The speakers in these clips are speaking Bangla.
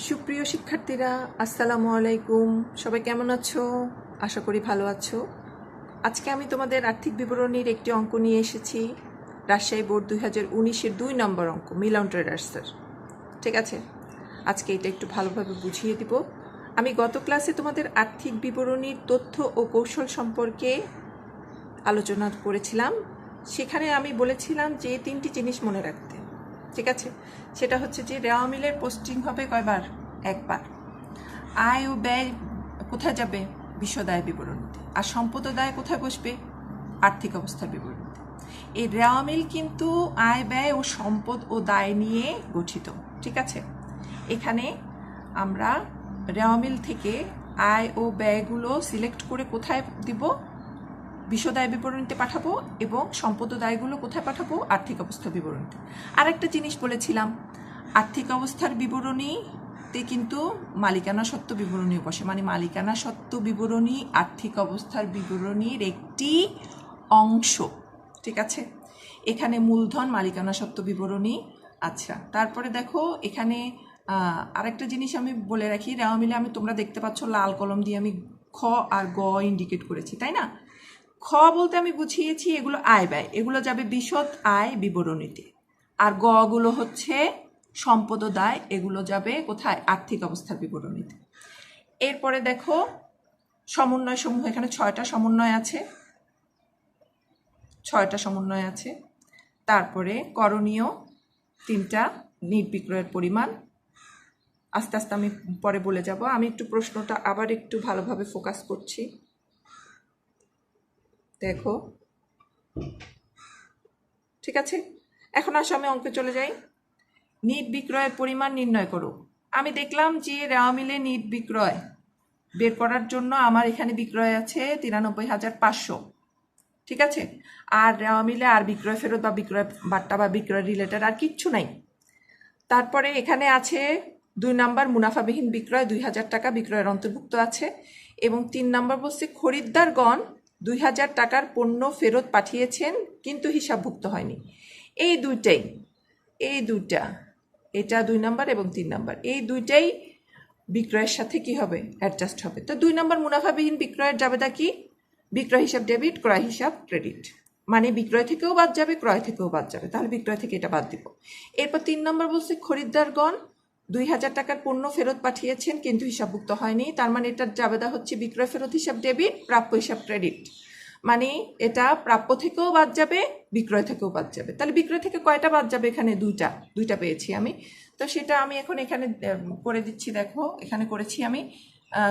সুপ্রিয় শিক্ষার্থীরা, আসসালামু আলাইকুম। সবাই কেমন আছো? আশা করি ভালো আছো। আজকে আমি তোমাদের আর্থিক বিবরণীর একটি অঙ্ক নিয়ে এসেছি। রাজশাহী বোর্ড 2019-এর 2 নম্বর অঙ্ক, মিলন ট্রেডার্সের। ঠিক আছে, আজকে এটা একটু ভালোভাবে বুঝিয়ে দিব। আমি গত ক্লাসে তোমাদের আর্থিক বিবরণীর তথ্য ও কৌশল সম্পর্কে আলোচনা করেছিলাম। সেখানে আমি বলেছিলাম যে 3টি জিনিস মনে রাখতে। ঠিক আছে, সেটা হচ্ছে যে রেওয়া মিলের পোস্টিং হবে কয়বার? একবার। আয় ও ব্যয় কোথায় যাবে? বিশদায় বিবরণীতে। আর সম্পদ ও দায় কোথায় বসবে? আর্থিক অবস্থার বিবরণীতে। এই রেওয়া মিল কিন্তু আয় ব্যয় ও সম্পদ ও দায় নিয়ে গঠিত। ঠিক আছে, এখানে আমরা রেওয়া মিল থেকে আয় ও ব্যয়গুলো সিলেক্ট করে কোথায় দিব? বিশদায় বিবরণীতে পাঠাবো। এবং সম্পদ ও দায়গুলো কোথায় পাঠাবো? আর্থিক অবস্থা বিবরণীতে। আর একটা জিনিস বলেছিলাম, আর্থিক অবস্থার বিবরণীতে কিন্তু মালিকানা সত্ত্ব বিবরণী বসে। মানে মালিকানা সত্ত্ব বিবরণী আর্থিক অবস্থার বিবরণীর একটি অংশ। ঠিক আছে, এখানে মূলধন মালিকানা সত্ত্ব বিবরণী। আচ্ছা, তারপরে দেখো এখানে আরেকটা জিনিস আমি বলে রাখি, রেওয়া মিলে তোমরা দেখতে পাচ্ছ লাল কলম দিয়ে আমি খ আর গ ইন্ডিকেট করেছি, তাই না? খ বলতে আমি বুঝিয়েছি এগুলো আয় ব্যয়, এগুলো যাবে বিশদ আয় বিবরণীতে। আর গ গুলো হচ্ছে সম্পদ ও দায়, এগুলো যাবে কোথায়? আর্থিক অবস্থার বিবরণীতে। এরপরে দেখো সমন্বয় সমূহ, এখানে 6টা সমন্বয় আছে, 6টা সমন্বয় আছে। তারপরে করণীয় 3টা, নিট বিক্রয়ের পরিমাণ। আস্তে আস্তে আমি পরে বলে যাব। আমি একটু প্রশ্নটা আবার একটু ভালোভাবে ফোকাস করছি। দেখো, ঠিক আছে, এখন আসো আমি অঙ্কে চলে যাই। নিট বিক্রয়ের পরিমাণ নির্ণয় করো। আমি দেখলাম যে রেওয়া মিলে নিট বিক্রয় বের করার জন্য আমার এখানে বিক্রয় আছে 93,500। ঠিক আছে, আর রেওয়া মিলে আর বিক্রয় ফেরত বা বিক্রয় বাট্টা বা বিক্রয় রিলেটেড আর কিচ্ছু নাই। তারপরে এখানে আছে 2 নম্বর মুনাফাবিহীন বিক্রয় 2000 টাকা বিক্রয়ের অন্তর্ভুক্ত আছে। এবং 3 নম্বর বলছে খরিদ্দারগণ 2000 টাকার পণ্য ফেরত পাঠিয়েছেন কিন্তু হিসাবভুক্ত হয়নি। এই দুইটা, এটা 2 নম্বর এবং 3 নম্বর, এই দুইটাই বিক্রয়ের সাথে কি হবে? অ্যাডজাস্ট হবে। তো 2 নম্বর মুনাফাবিহীন বিক্রয়ের যাবেটা কি? বিক্রয় হিসাব ডেবিট, ক্রয় হিসাব ক্রেডিট। মানে বিক্রয় থেকেও বাদ যাবে, ক্রয় থেকেও বাদ যাবে, তাহলে বিক্রয় থেকে এটা বাদ দিব। এরপর 3 নম্বর বলছে খরিদ্দারগণ 2000 টাকার পণ্য ফেরত পাঠিয়েছেন কিন্তু হিসাবভুক্ত হয়নি। তার মানে এটার যাবেদা হচ্ছে বিক্রয় ফেরত হিসাব ডেবিট, প্রাপ্য হিসাব ক্রেডিট। মানে এটা প্রাপ্য থেকেও বাদ যাবে, বিক্রয় থেকেও বাদ যাবে। তাহলে বিক্রয় থেকে কয়টা বাদ যাবে? এখানে দুইটা পেয়েছি আমি। তো সেটা আমি এখন এখানে করে দিচ্ছি। দেখো এখানে করেছি আমি।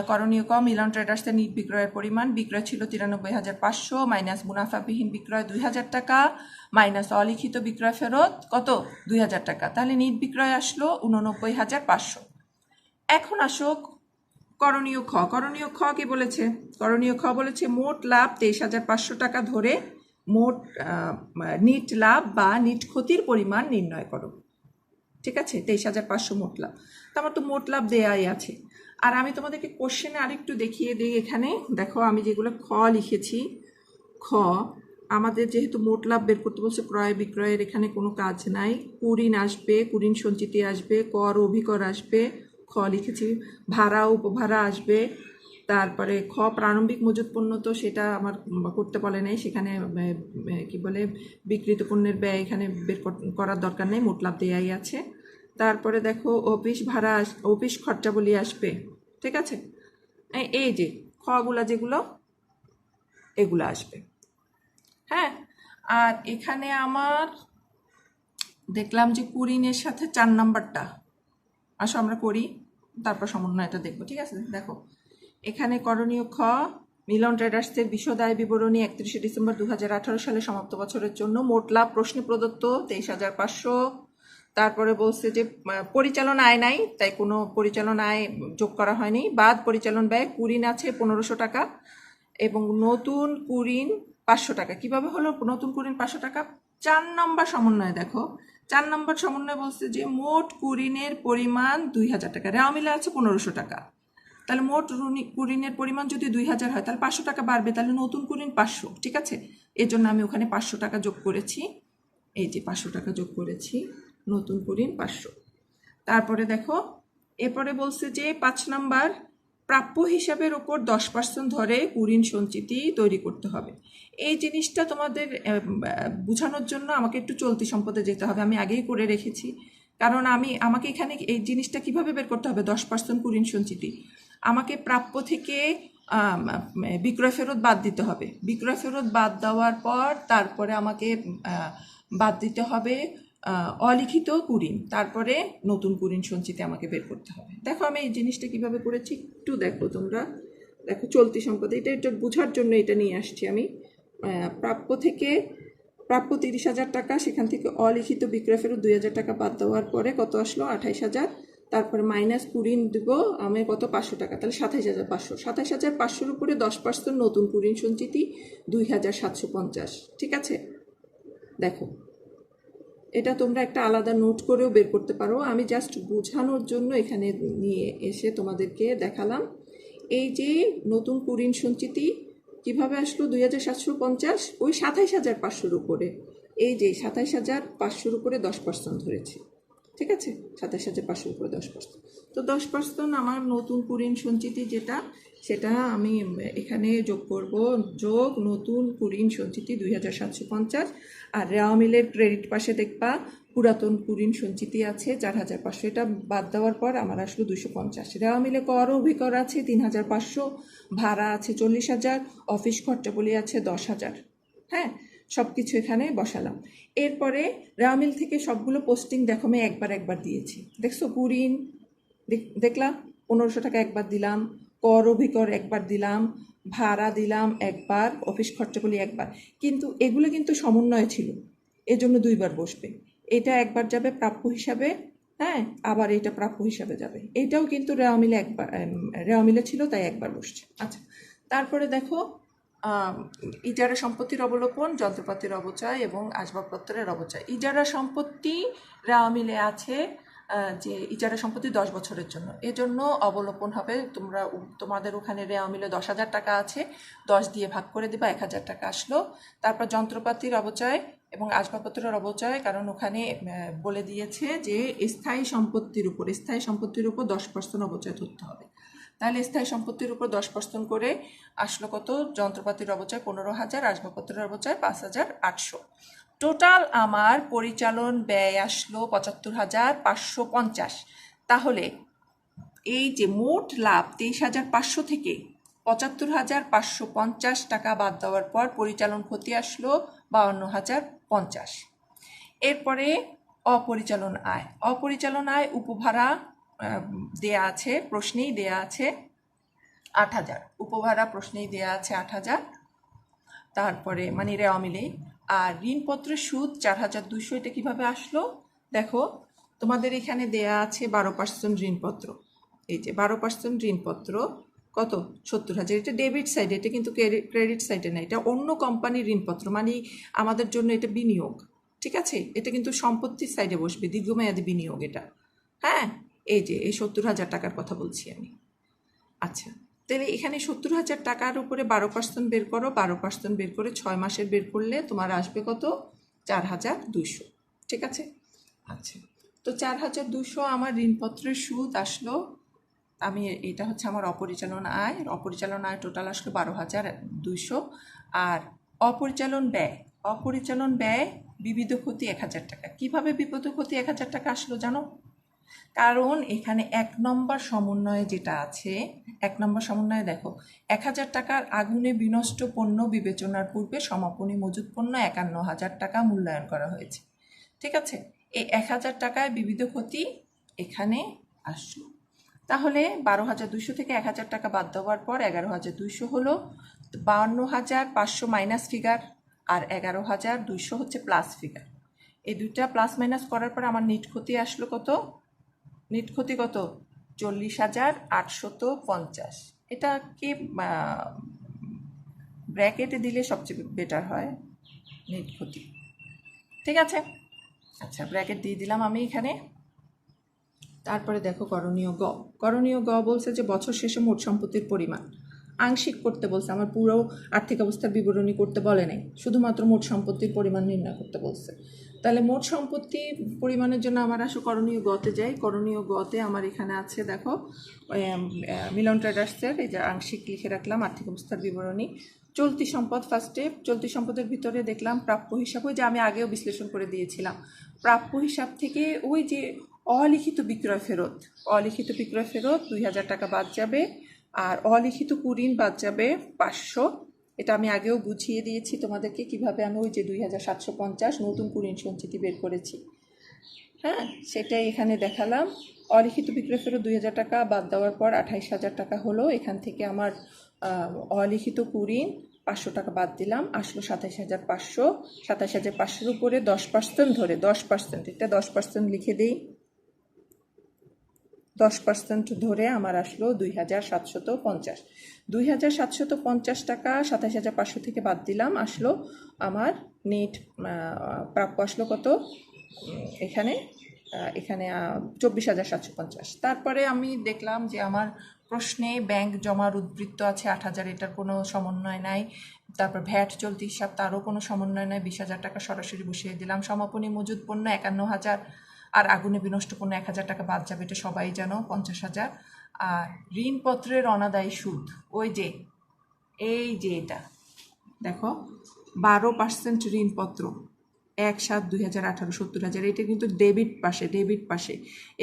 করণীয় ক, মিলন ট্রেডার্সের নিট বিক্রয়ের পরিমাণ। বিক্রয় ছিল 93,500 মাইনাস মুনাফাবিহীন বিক্রয় 2000 টাকা মাইনাস অলিখিত বিক্রয় ফেরত কত? 2000 টাকা। তাহলে নিট বিক্রয় আসলো 89,500। এখন আসো করণীয় খ। করণীয় খ কি বলেছে? করণীয় খ বলেছে মোট লাভ 23,500 টাকা ধরে মোট নিট লাভ বা নিট ক্ষতির পরিমাণ নির্ণয় করো। ঠিক আছে, 23,500 মোট লাভ। তো আমার তো মোট লাভ দেয়াই আছে। আর আমি তোমাদেরকে কোশ্চেনে আরেকটু দেখিয়ে দিই। এখানে দেখো আমি যেগুলো খ লিখেছি, খ আমাদের যেহেতু মোট লাভ বের করতে বলছে, ক্রয় বিক্রয়ের এখানে কোনো কাজ নাই। কুঋণ আসবে, কুঋণ সঞ্চিতি আসবে, কর অভিকর আসবে। খ লিখেছি, ভাড়া উপভাড়া আসবে। তারপরে খ প্রারম্ভিক মজুত পণ্য, তো সেটা আমার করতে বলে নাই, সেখানে কি বলে বিক্রিত পণ্যের ব্যয় এখানে বের করার দরকার নেই, মোট লাভ দেয়াই আছে। তারপরে দেখো অফিস ভাড়া, অফিস খরচাবলী আসবে। ঠিক আছে, এই যে খগুলা যেগুলো এগুলো আসবে। হ্যাঁ, আর এখানে আমার দেখলাম যে কুঋণের সাথে 4 নম্বরটা, আসো আমরা করি, তারপর সমন্বয়টা দেখবো। ঠিক আছে, দেখো এখানে করণীয় খ, মিলন ট্রেডার্সের বিশদায় বিবরণী 31শে ডিসেম্বর 2018 সালে সমাপ্ত বছরের জন্য মোট লাভ প্রশ্নে প্রদত্ত 23,500। তারপরে বলছে যে পরিচালনা আয় নাই, তাই কোনো পরিচালনা আয় যোগ করা হয়নি। বাদ পরিচালন ব্যয় কুঋণ আছে 1500 টাকা এবং নতুন কুঋণ 500 টাকা। কিভাবে হলো নতুন কুঋণ 500 টাকা? 4 নম্বর সমন্বয় দেখো, 4 নম্বর সমন্বয় বলছে যে মোট কুঋণের পরিমাণ 2000 টাকা, রেওয়া মিলে আছে 1500 টাকা। তাহলে মোট কুঋণের পরিমাণ যদি 2000 হয় তাহলে 500 টাকা বাড়বে, তাহলে নতুন কুঋণ 500। ঠিক আছে, এর জন্য আমি ওখানে 500 টাকা যোগ করেছি। এই যে 500 টাকা যোগ করেছি, নতুন কুঋণ 500। তারপরে দেখো এরপরে বলছে যে 5 নাম্বার, প্রাপ্য হিসাবের ওপর 10% ধরে কুঋণ সঞ্চিতি তৈরি করতে হবে। এই জিনিসটা তোমাদের বোঝানোর জন্য আমাকে একটু চলতি সম্পদে যেতে হবে, আমি আগেই করে রেখেছি। কারণ আমাকে এখানে এই জিনিসটা কিভাবে বের করতে হবে, 10% কুঋণ সঞ্চিতি। আমাকে প্রাপ্য থেকে বিক্রয় ফেরত বাদ দিতে হবে। বিক্রয় ফেরত বাদ দেওয়ার পর তারপরে আমাকে বাদ দিতে হবে অলিখিত কুঋণ, তারপরে নতুন কুঋণ সঞ্চিতি আমাকে বের করতে হবে। দেখো আমি এই জিনিসটা কিভাবে করেছি একটু দেখো তোমরা। দেখো চলতি সম্পদ, এটা বোঝার জন্য এটা নিয়ে আসছি আমি। প্রাপ্য 30,000 টাকা, সেখান থেকে অলিখিত বিক্রয় ফেরত 2,000 টাকা বাদ দেওয়ার পরে কত আসলো, 28,000। তারপরে মাইনাস কুঋণ দিব আমি কত, 500 টাকা, তাহলে 27,500। 27,500-র উপরে 10% নতুন কুঋণ সঞ্চিতি 2,750। ঠিক আছে, দেখো এটা তোমরা একটা আলাদা নোট করেও বের করতে পারো, আমি জাস্ট বোঝানোর জন্য এখানে নিয়ে এসে তোমাদেরকে দেখালাম। এই যে নতুন কুঋণ সঞ্চিতি কিভাবে আসলো 2,750, ওই 27,500-র উপরে, এই যে 27,500-র উপরে 10% ধরেছি। ঠিক আছে, 27,500-র উপরে 10%। তো 10% আমার নতুন কুঋণ সঞ্চিতি যেটা, সেটা আমি এখানে যোগ করব, যোগ নতুন কুঋণ সঞ্চিতি 2,750। আর রেওয়া মিলের ক্রেডিট পাশে দেখবা পুরাতন কুঋণ সঞ্চিতি আছে 4,500, এটা বাদ দেওয়ার পর আমার আসলো 250। রেওয়া মিলে কর ও অভিকর আছে 3,500, ভাড়া আছে 40,000, অফিস খরচাবলি আছে 10,000। হ্যাঁ, সব কিছু এখানে বসালাম। এরপরে রেওয়া মিল থেকে সবগুলো পোস্টিং দেখো আমি একবার দিয়েছি। দেখছো কুঋণ দেখলাম 1,500 টাকা একবার দিলাম, কর অভিকর একবার দিলাম, ভাড়া দিলাম একবার, অফিস খরচাবলি একবার। কিন্তু এগুলো কিন্তু সমন্বয় ছিল, এজন্য 2বার বসবে। এটা একবার যাবে প্রাপ্য হিসাবে, হ্যাঁ, আবার এটা প্রাপ্য হিসাবে যাবে। এটাও কিন্তু রেওয়া মিলে একবার, রেওয়া মিলে ছিল তাই একবার বসছে। আচ্ছা, তারপরে দেখো ইজারা সম্পত্তির অবলোপন, যন্ত্রপাতির অবচয় এবং আসবাবপত্রের অবচয়। ইজারা সম্পত্তি রেওয়া মিলে আছে যে ইজারা সম্পত্তি 10 বছরের জন্য, এজন্য অবলোপন হবে। তোমাদের ওখানে রেওয়া মিলে 10,000 টাকা আছে, 10 দিয়ে ভাগ করে দিবা, 1,000 টাকা আসলো। তারপর যন্ত্রপাতির অবচয় এবং আসবাবপত্রের অবচয়, কারণ ওখানে বলে দিয়েছে যে স্থায়ী সম্পত্তির উপর 10% অবচয় ধরতে হবে। তাহলে স্থায়ী সম্পত্তির উপর 10% করে আসলো কত, যন্ত্রপাতির অবচয় 15,000, আসবাবপত্রের অবচয় 5,800। টোটাল আমার পরিচালন ব্যয় আসলো 75,550। তাহলে এই যে মোট লাভ 23,500 থেকে 75,550 টাকা বাদ দেওয়ার পর পরিচালন ক্ষতি আসলো 52,050। এরপরে অপরিচালন আয় উপভাড়া দেয়া আছে, প্রশ্নেই দেয়া আছে 8,000, উপভাড়া প্রশ্নেই দেয়া আছে 8,000। তারপরে মানে রেওয়া মিলেই। আর ঋণপত্রের সুদ 4,200, এটা কিভাবে আসলো দেখো, তোমাদের এখানে দেয়া আছে 12% ঋণপত্র। এই যে 12% ঋণপত্র কত, 70,000। এটা ডেবিট সাইডে, এটা কিন্তু ক্রেডিট সাইডে না, এটা অন্য কোম্পানির ঋণপত্র, মানে আমাদের জন্য এটা বিনিয়োগ। ঠিক আছে, এটা কিন্তু সম্পত্তির সাইডে বসবে, দীর্ঘমেয়াদী বিনিয়োগ এটা। হ্যাঁ, এই যে এই 70,000 টাকার কথা বলছি আমি। আচ্ছা, তাহলে এখানে 70,000 টাকার উপরে 12% বের করো, 12% বের করে 6 মাসের বের করলে তোমার আসবে কত, 4,200। ঠিক আছে, আচ্ছা, তো 4,200 আমার ঋণপত্রের সুদ আসলো। আমি এটা হচ্ছে আমার অপরিচালন আয় টোটাল আসলো 12,200। আর অপরিচালন ব্যয় বিবিধ ক্ষতি 1,000 টাকা। কিভাবে বিবিধ ক্ষতি 1,000 টাকা আসলো জানো, কারণ এখানে 1 নম্বর সমন্বয়ে যেটা আছে, 1 নম্বর সমন্বয়ে দেখো 1,000 টাকার আগুনে বিনষ্ট পণ্য বিবেচনার পূর্বে সমাপনী মজুত পণ্য 51,000 টাকা মূল্যায়ন করা হয়েছে। ঠিক আছে, এই 1,000 টাকায় বিবিধ ক্ষতি এখানে আসলো। তাহলে 12,200 থেকে 1,000 টাকা বাদ দেওয়ার পর 11,200 হলো, 52,500 মাইনাস ফিগার, আর 11,200 হচ্ছে প্লাস ফিগার। এই দুইটা প্লাস মাইনাস করার পর আমার নিট ক্ষতি আসলো কত, নিট ক্ষতি কত, 40,850। এটা কি ব্র্যাকেটে দিলে সবচেয়ে বেটার হয়, নিট ক্ষতি। ঠিক আছে, আচ্ছা ব্র্যাকেট দিয়ে দিলাম আমি এখানে। তারপরে দেখো করণীয় গ বলছে যে বছর শেষে মোট সম্পত্তির পরিমাণ আংশিক করতে বলছে, আমার পুরো আর্থিক অবস্থার বিবরণী করতে বলে নাই, শুধুমাত্র মোট সম্পত্তির পরিমাণ নির্ণয় করতে বলছে। তাহলে মোট সম্পত্তি পরিমাণের জন্য আমার আসলে করণীয় গতে যাই। করণীয় গতে আমার এখানে আছে দেখো মিলন ট্রেডার্সের এই যে আংশিক লিখে রাখলাম আর্থিক অবস্থার বিবরণী। চলতি সম্পদ ফার্স্টে, চলতি সম্পদের ভিতরে দেখলাম প্রাপ্য হিসাব, ওই যে আমি আগেও বিশ্লেষণ করে দিয়েছিলাম। প্রাপ্য হিসাব থেকে ওই যে অলিখিত বিক্রয় ফেরত, অলিখিত বিক্রয় ফেরত 2000 টাকা বাদ যাবে, আর অলিখিত কুঋণ বাদ যাবে 500। এটা আমি আগেও বুঝিয়ে দিয়েছি তোমাদেরকে কিভাবে আমি ওই যে 2750 নতুন কুঋণ সঞ্চিতি বের করেছি। হ্যাঁ, সেটাই এখানে দেখালাম। অলিখিত বিক্রয় ফেরত 2000 টাকা বাদ দেওয়ার পর 28,000 টাকা হলো। এখান থেকে আমার অলিখিত কুঋণ 500 টাকা বাদ দিলাম, আসলো 27,500। 27,500-এর উপরে 10% ধরে 10%, এটা 10% লিখে দিই। 10% ধরে আমার আসলো 2750। 2750 টাকা 27,500 থেকে বাদ দিলাম, আসলো আমার নেট প্রাপ্য আসলো কত এখানে 24,750। তারপরে আমি দেখলাম যে আমার প্রশ্নে ব্যাংক জমার উদ্বৃত্ত আছে 8,000, এটার কোনো সমন্বয় নাই। তারপর ভ্যাট চলতি হিসাব, তারও কোনো সমন্বয় নাই, 20,000 টাকা সরাসরি বসিয়ে দিলাম। সমাপনী মজুদ পণ্য 51,000, আর আগুনে বিনষ্ট পণ্য 1,000 টাকা বাদ যাবে, এটা সবাই জানো, 50,000। আর ঋণপত্রের অনাদায়ী সুদ, ওই যে এই যে এটা দেখো 12% ঋণপত্র 1/7/2018 70,000, এটা কিন্তু ডেবিট পাশে,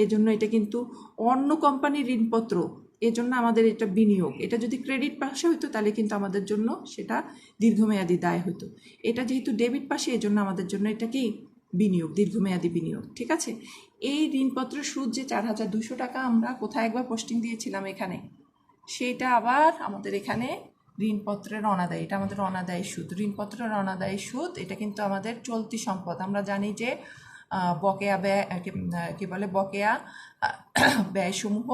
এজন্য এটা কিন্তু অন্য কোম্পানির ঋণপত্র, এজন্য আমাদের এটা বিনিয়োগ। এটা যদি ক্রেডিট পাশে হতো তাহলে কিন্তু আমাদের জন্য সেটা দীর্ঘমেয়াদী দায় হতো। এটা যেহেতু ডেবিট পাশে, এজন্য আমাদের জন্য এটা কি বিনিয়োগ, দীর্ঘমেয়াদী বিনিয়োগ। ঠিক আছে, এই ঋণপত্রের সুদ যে 4,200 টাকা আমরা কোথায় একবার পোস্টিং দিয়েছিলাম এখানে, সেইটা আবার আমাদের এখানে ঋণপত্রের অনাদায়ী, এটা আমাদের অনাদায়ী সুদ। ঋণপত্রের অনাদায়ী সুদ এটা কিন্তু আমাদের চলতি সম্পদ। আমরা জানি যে বকেয়া ব্যয় কি বলে, বকেয়া ব্যয়সমূহ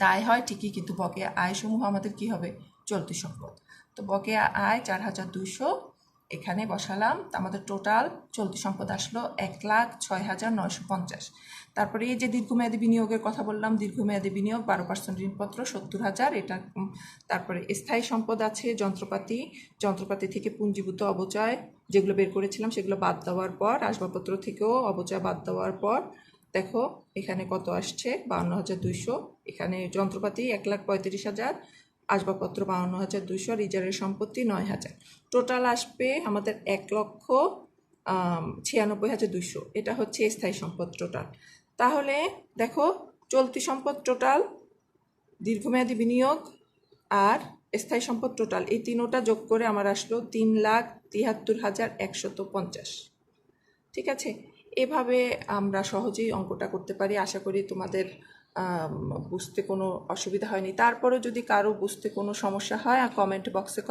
দায় হয় ঠিকই, কিন্তু বকেয়া আয়সমূহ আমাদের কি হবে, চলতি সম্পদ। তো বকেয়া আয় 4,200 এখানে বসালাম, আমাদের টোটাল চলতি সম্পদ আসলো 1,06,950। তারপরে এই যে দীর্ঘমেয়াদী বিনিয়োগের কথা বললাম, দীর্ঘমেয়াদী বিনিয়োগ 12% ঋণপত্র 70,000 এটা। তারপরে স্থায়ী সম্পদ আছে যন্ত্রপাতি থেকে পুঞ্জীভূত অবচয় যেগুলো বের করেছিলাম সেগুলো বাদ দেওয়ার পর, আসবাবপত্র থেকেও অবচয় বাদ দেওয়ার পর দেখো এখানে কত আসছে, 52,200। এখানে যন্ত্রপাতি 1,35,000, আসবাবপত্র 52,200, আর ইজারের সম্পত্তি 9,000। টোটাল আসবে আমাদের 1,96,200। এটা হচ্ছে স্থায়ী সম্পদ টোটাল। তাহলে দেখো চলতি সম্পদ টোটাল, দীর্ঘমেয়াদী বিনিয়োগ আর স্থায়ী সম্পদ টোটাল, এই তিনোটা যোগ করে আমার আসলো 3,73,150। ঠিক আছে, এভাবে আমরা সহজেই অঙ্কটা করতে পারি। আশা করি তোমাদের বুঝতে কোনো অসুবিধা হয়নি। তারপরে যদি কারো বুঝতে কোনো সমস্যা হয়, কমেন্ট বক্সে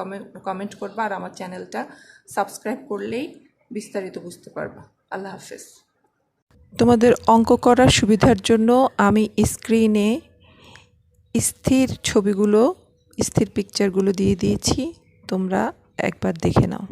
কমেন্ট করবা, আর আমার চ্যানেলটা সাবস্ক্রাইব করলেই বিস্তারিত বুঝতে পারবা। আল্লাহ হাফেজ। তোমাদের অঙ্ক করার সুবিধার জন্য আমি স্ক্রিনে স্থির ছবিগুলো, স্থির পিকচারগুলো দিয়ে দিয়েছি, তোমরা একবার দেখে নাও।